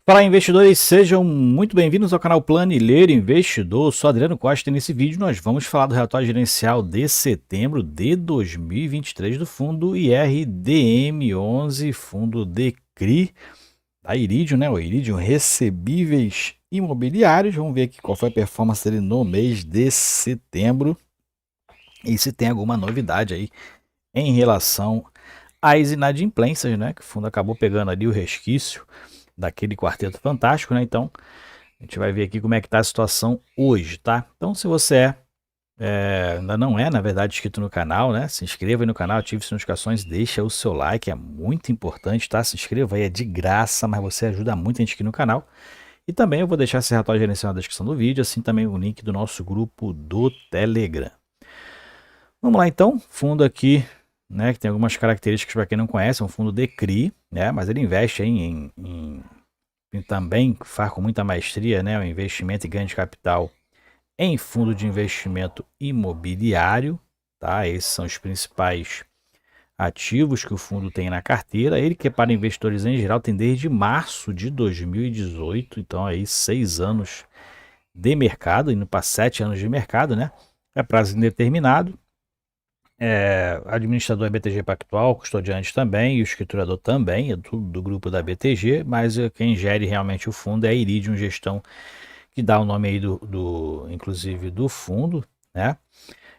Fala, investidores, sejam muito bem-vindos ao canal Planilheiro Investidor. Eu sou Adriano Costa e nesse vídeo nós vamos falar do relatório gerencial de setembro de 2023 do fundo IRDM11, fundo DECRI da Iridium, né? O Iridium Recebíveis Imobiliários. Vamos ver aqui qual foi a performance dele no mês de setembro e se tem alguma novidade aí em relação às inadimplências, né? Que o fundo acabou pegando ali o resquício daquele quarteto fantástico, né? Então, a gente vai ver aqui como é que tá a situação hoje, tá? Então, se você ainda não é, na verdade, inscrito no canal, né? Se inscreva aí no canal, ative as notificações, deixa o seu like, é muito importante, tá? Se inscreva aí, é de graça, mas você ajuda muito a gente aqui no canal. E também eu vou deixar esse relatório gerencial na descrição do vídeo, assim também o link do nosso grupo do Telegram. Vamos lá então, fundo aqui, né, que tem algumas características para quem não conhece, é um fundo DECRI, né, mas ele investe e também faz com muita maestria, né, o investimento e ganho de capital em fundo de investimento imobiliário, tá? Esses são os principais ativos que o fundo tem na carteira. Ele que é para investidores em geral tem desde março de 2018, então aí 6 anos de mercado, indo para 7 anos de mercado, né? É prazo indeterminado. Administrador é BTG Pactual, custodiante também, e o escriturador também, é tudo do grupo da BTG, mas quem gere realmente o fundo é a Iridium Gestão, que dá o nome aí inclusive do fundo, né?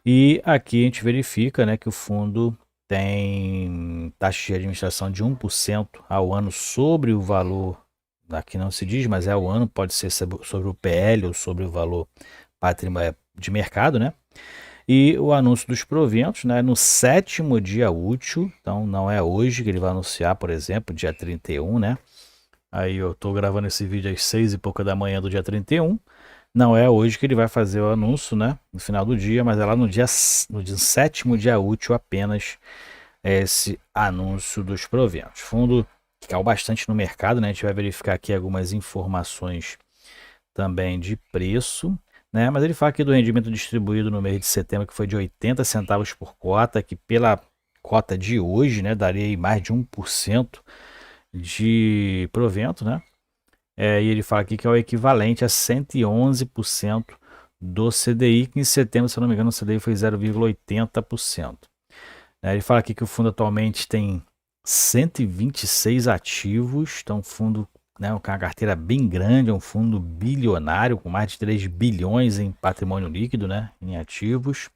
E aqui a gente verifica, né, que o fundo tem taxa de administração de 1% ao ano sobre o valor, aqui não se diz, mas é o ano, pode ser sobre o PL ou sobre o valor patrimonial de mercado, né? E o anúncio dos proventos, né, no 7º dia útil, então não é hoje que ele vai anunciar, por exemplo, dia 31, né? Aí eu tô gravando esse vídeo às 6 e pouca da manhã do dia 31. Não é hoje que ele vai fazer o anúncio, né? No final do dia, mas é lá no dia 7º dia útil apenas esse anúncio dos proventos. Fundo que caiu bastante no mercado, né? A gente vai verificar aqui algumas informações também de preço, né? Mas ele fala aqui do rendimento distribuído no mês de setembro, que foi de 80 centavos por cota, que pela cota de hoje, né, daria aí mais de 1% de provento, né? E ele fala aqui que é o equivalente a 111% do CDI, que em setembro, se eu não me engano, o CDI foi 0,80%. Ele fala aqui que o fundo atualmente tem 126 ativos, então um fundo, né, com uma carteira bem grande, é um fundo bilionário, com mais de 3 bilhões em patrimônio líquido, né, em ativos.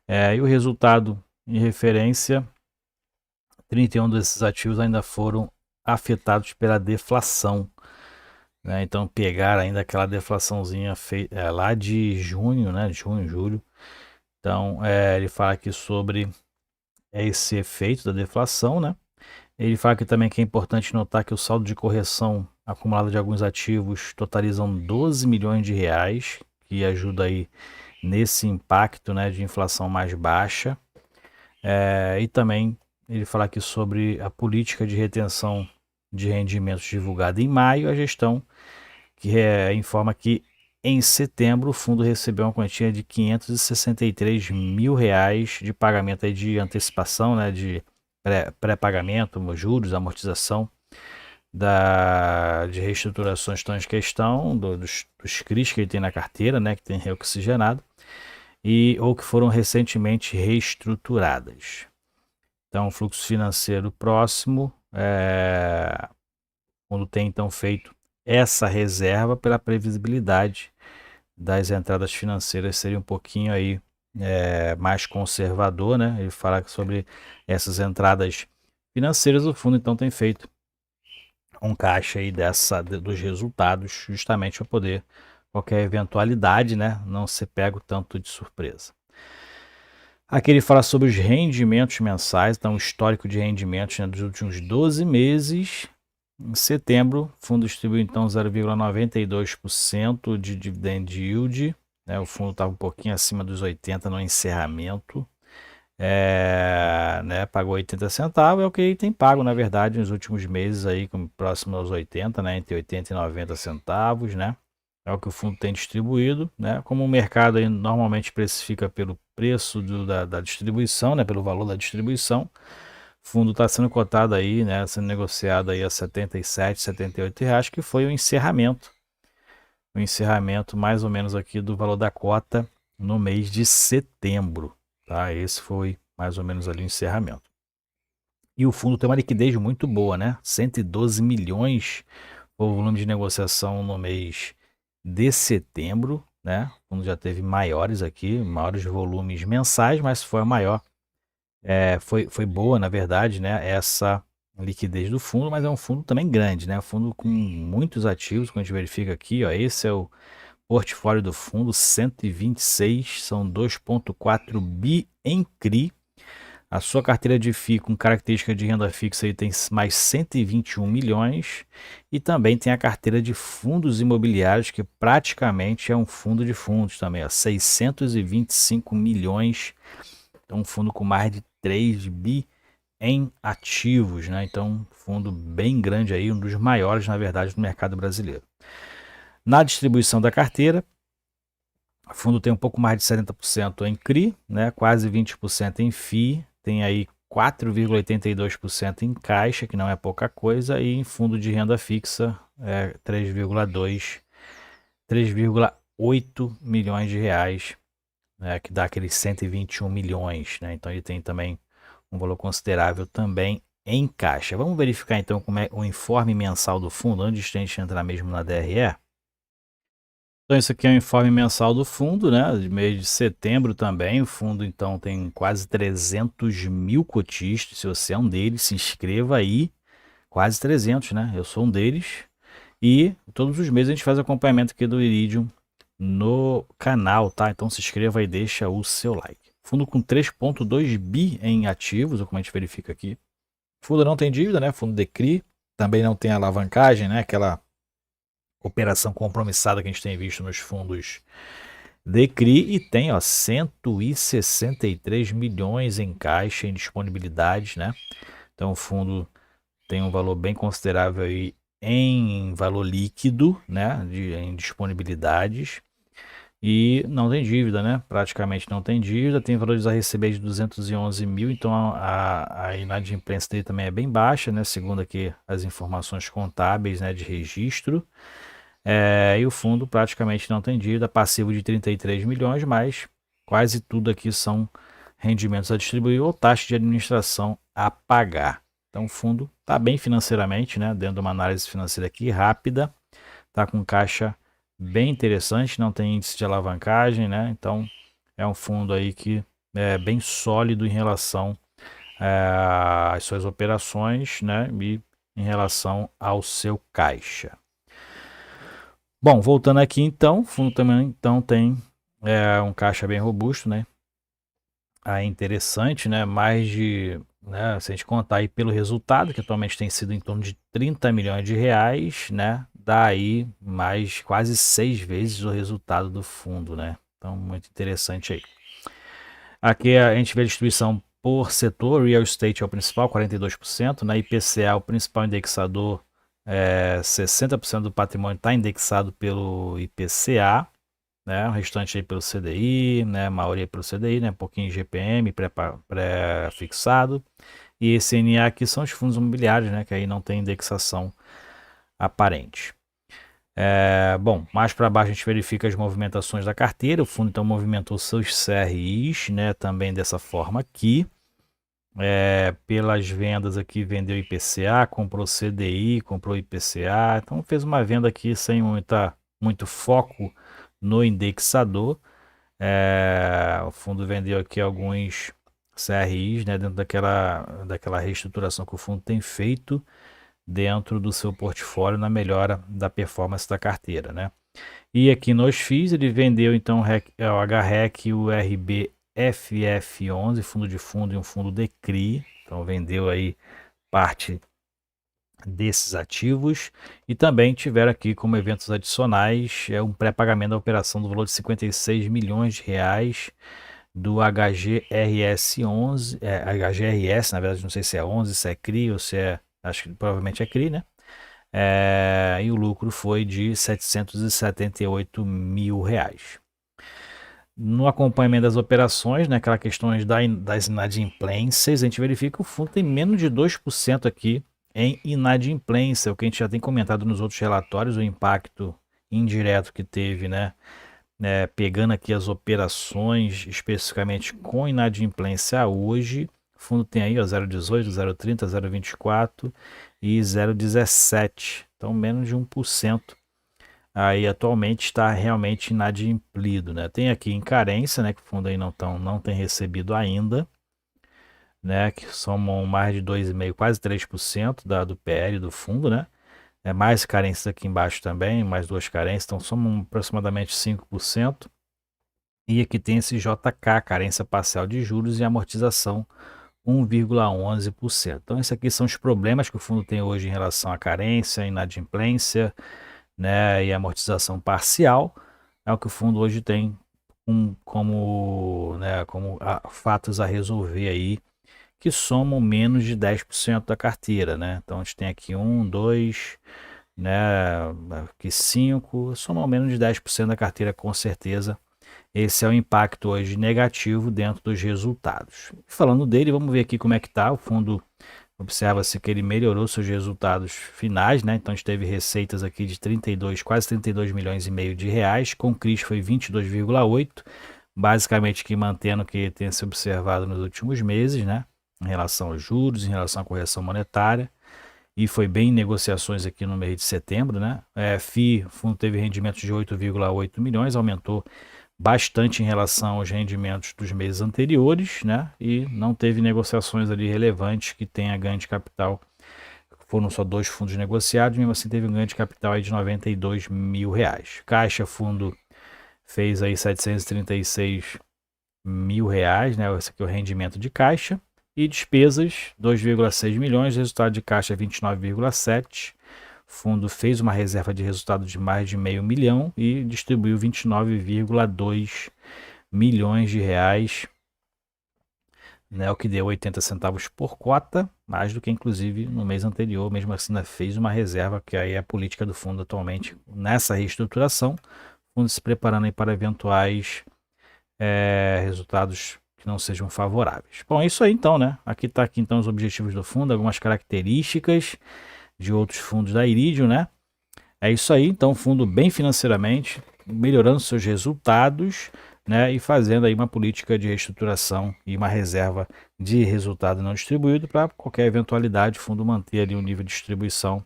E o resultado em referência, 31 desses ativos ainda foram afetados pela deflação, né? Então pegar ainda aquela deflaçãozinha lá de junho, né? Junho, julho. Então ele fala aqui sobre esse efeito da deflação, né? Ele fala aqui também que é importante notar que o saldo de correção acumulado de alguns ativos totalizam 12 milhões de reais, que ajuda aí nesse impacto, né, de inflação mais baixa. E também ele fala aqui sobre a política de retenção de rendimentos divulgada em maio, a gestão que informa que em setembro o fundo recebeu uma quantia de 563 mil reais de pagamento aí de antecipação, né, de pré-pagamento, juros, amortização de reestruturações estão em questão, dos CRIs que ele tem na carteira, né, que tem reoxigenado, ou que foram recentemente reestruturadas. Então, fluxo financeiro próximo, quando tem então feito essa reserva pela previsibilidade das entradas financeiras seria um pouquinho aí mais conservador, né? Ele fala sobre essas entradas financeiras, o fundo então tem feito um caixa aí dos resultados, justamente para poder qualquer eventualidade, né, não ser pego tanto de surpresa. Aqui ele fala sobre os rendimentos mensais, então o histórico de rendimentos, né, dos últimos 12 meses. Em setembro, o fundo distribuiu então 0,92% de dividend yield, né, o fundo estava um pouquinho acima dos 80 no encerramento, né, pagou 80 centavos, é o que ele tem pago na verdade nos últimos meses aí, próximo aos 80, né, entre 80 e 90 centavos, né, é o que o fundo tem distribuído, né, como o mercado aí normalmente precifica pelo preço da distribuição, né, pelo valor da distribuição, O fundo está sendo cotado aí, né, sendo negociado aí a R$ 77, R$ 78, que foi o encerramento mais ou menos aqui do valor da cota no mês de setembro, tá? Esse foi mais ou menos ali o encerramento. E o fundo tem uma liquidez muito boa, né? 112 milhões foi o volume de negociação no mês de setembro, né? O fundo já teve maiores aqui, maiores volumes mensais, mas foi a maior. Foi boa, na verdade, né? Essa liquidez do fundo, mas é um fundo também grande, né? Um fundo com muitos ativos, como a gente verifica aqui, ó. Esse é o portfólio do fundo, 126, são 2,4 bi em CRI. A sua carteira de FII com característica de renda fixa aí tem mais 121 milhões e também tem a carteira de fundos imobiliários, que praticamente é um fundo de fundos também, ó, 625 milhões. É um fundo com mais de 3 bi em ativos, né? Então, fundo bem grande aí, um dos maiores, na verdade, do mercado brasileiro. Na distribuição da carteira, o fundo tem um pouco mais de 70% em CRI, né? Quase 20% em FII, tem aí 4,82% em caixa, que não é pouca coisa, e em fundo de renda fixa 3,8 milhões de reais, né? Que dá aqueles 121 milhões, né? Então ele tem também um valor considerável também em caixa. Vamos verificar então como é o informe mensal do fundo, antes de a gente entrar mesmo na DRE. Então, isso aqui é o informe mensal do fundo, né? De mês de setembro também. O fundo, então, tem quase 300 mil cotistas. Se você é um deles, se inscreva aí. Quase 300, né? Eu sou um deles. E todos os meses a gente faz acompanhamento aqui do Iridium no canal, tá? Então se inscreva e deixa o seu like. Fundo com 3,2 bi em ativos, como a gente verifica aqui. Fundo não tem dívida, né? Fundo de CRI. Também não tem alavancagem, né? Aquela operação compromissada que a gente tem visto nos fundos de CRI, e tem, ó, 163 milhões em caixa, em disponibilidades, né? Então o fundo tem um valor bem considerável aí em valor líquido, né? Em disponibilidades. E não tem dívida, né? Praticamente não tem dívida, tem valores a receber de 211 mil, então a inadimplência dele também é bem baixa, né? Segundo aqui as informações contábeis, né, de registro. E o fundo praticamente não tem dívida, passivo de 33 milhões, mas quase tudo aqui são rendimentos a distribuir ou taxa de administração a pagar. Então o fundo está bem financeiramente, né? Dentro de uma análise financeira aqui rápida, está com caixa bem interessante, não tem índice de alavancagem, né? Então é um fundo aí que é bem sólido em relação às suas operações, né? E em relação ao seu caixa. Bom, voltando aqui então, o fundo também então tem um caixa bem robusto, né? Aí interessante, né? Mais de, né? Se a gente contar aí pelo resultado, que atualmente tem sido em torno de 30 milhões de reais, né? Dá aí mais quase 6 vezes o resultado do fundo, né? Então, muito interessante aí. Aqui a gente vê a distribuição por setor. Real Estate é o principal, 42%, né? IPCA é o principal indexador, 60% do patrimônio está indexado pelo IPCA, né? O restante aí pelo CDI, né? A maioria pelo CDI, né? Um pouquinho GPM pré-fixado. E esse NA aqui são os fundos imobiliários, né? Que aí não tem indexação aparente. Bom, mais para baixo a gente verifica as movimentações da carteira. O fundo então movimentou seus CRIs, né? Também dessa forma aqui. Pelas vendas aqui, vendeu IPCA, comprou CDI, comprou IPCA. Então fez uma venda aqui sem muito foco no indexador. O fundo vendeu aqui alguns CRIs, né, dentro daquela reestruturação que o fundo tem feito dentro do seu portfólio na melhora da performance da carteira, né? E aqui nos FIIs ele vendeu então o HREC e o RBFF11, fundo de fundo e um fundo de CRI. Então vendeu aí parte desses ativos, e também tiveram aqui como eventos adicionais um pré-pagamento da operação do valor de 56 milhões de reais do HGRS11, HGRS, na verdade não sei se é 11, se é CRI ou se é, acho que provavelmente é CRI, né? E o lucro foi de 778 mil reais. No acompanhamento das operações, né, aquela questão das inadimplências, a gente verifica que o fundo tem menos de 2% aqui em inadimplência, o que a gente já tem comentado nos outros relatórios, o impacto indireto que teve, né, pegando aqui as operações especificamente com inadimplência hoje, o fundo tem aí 0,18, 0,30, 0,24 e 0,17, então menos de 1%. Aí atualmente está realmente inadimplido, né? Tem aqui em carência, né? Que o fundo aí não tem recebido ainda, né? Que somam mais de 2,5%, quase 3% do PL do fundo, né? Mais carências aqui embaixo também, mais duas carências, então somam aproximadamente 5%. E aqui tem esse JK, carência parcial de juros e amortização 1,11%. Então, esses aqui são os problemas que o fundo tem hoje em relação à carência, inadimplência, né, e amortização parcial. É o que o fundo hoje tem como fatos a resolver aí, que somam menos de 10% da carteira, né? Então, a gente tem aqui 1, 2, né, aqui 5, somam menos de 10% da carteira com certeza. Esse é o impacto hoje negativo dentro dos resultados. Falando dele, vamos ver aqui como é que está. O fundo, observa-se que ele melhorou seus resultados finais, né? Então a gente teve receitas aqui de quase 32 milhões e meio de reais, com CRIs foi 22,8, basicamente que mantendo o que tem se observado nos últimos meses, né? Em relação aos juros, em relação à correção monetária. E foi bem em negociações aqui no mês de setembro, né? FI, o fundo teve rendimentos de 8,8 milhões, aumentou bastante em relação aos rendimentos dos meses anteriores, né? E não teve negociações ali relevantes que tenha ganho de capital. Foram só 2 fundos negociados, mesmo assim teve um ganho de capital aí de 92 mil reais. Caixa Fundo fez aí 736 mil reais, né? Esse aqui é o rendimento de caixa. E despesas, 2,6 milhões, resultado de caixa 29,7. O fundo fez uma reserva de resultado de mais de meio milhão e distribuiu 29,2 milhões de reais, né, o que deu 80 centavos por cota, mais do que inclusive no mês anterior. Mesmo assim, ainda fez uma reserva, que aí é a política do fundo atualmente nessa reestruturação, o fundo se preparando aí para eventuais resultados que não sejam favoráveis. Bom, é isso aí então, né? Aqui está aqui então os objetivos do fundo, algumas características de outros fundos da Iridium, né? É isso aí, então fundo bem financeiramente, melhorando seus resultados, né, e fazendo aí uma política de reestruturação e uma reserva de resultado não distribuído para qualquer eventualidade, o fundo manter ali um nível de distribuição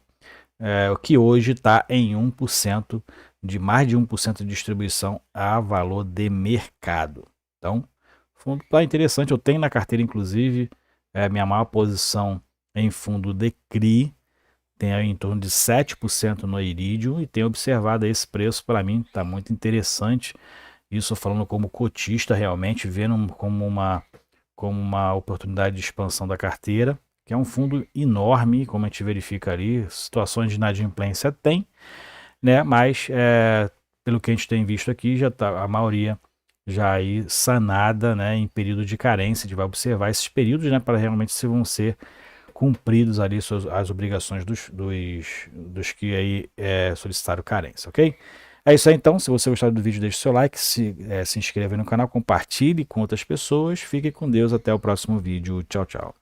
que hoje está em 1%, de mais de 1% de distribuição a valor de mercado. Então, o fundo está interessante, eu tenho na carteira inclusive, minha maior posição em fundo de CRI, tem em torno de 7% no Iridium e tem observado esse preço, para mim está muito interessante. Isso falando como cotista, realmente vendo como uma oportunidade de expansão da carteira, que é um fundo enorme, como a gente verifica ali, situações de inadimplência tem, né? Mas pelo que a gente tem visto aqui, já está a maioria já aí sanada, né, em período de carência. A gente vai observar esses períodos, né, para realmente se vão ser cumpridos ali as obrigações dos que aí solicitaram carência, ok? É isso aí então, se você gostar do vídeo, deixe seu like, se inscreva no canal, compartilhe com outras pessoas, fique com Deus, até o próximo vídeo, tchau, tchau.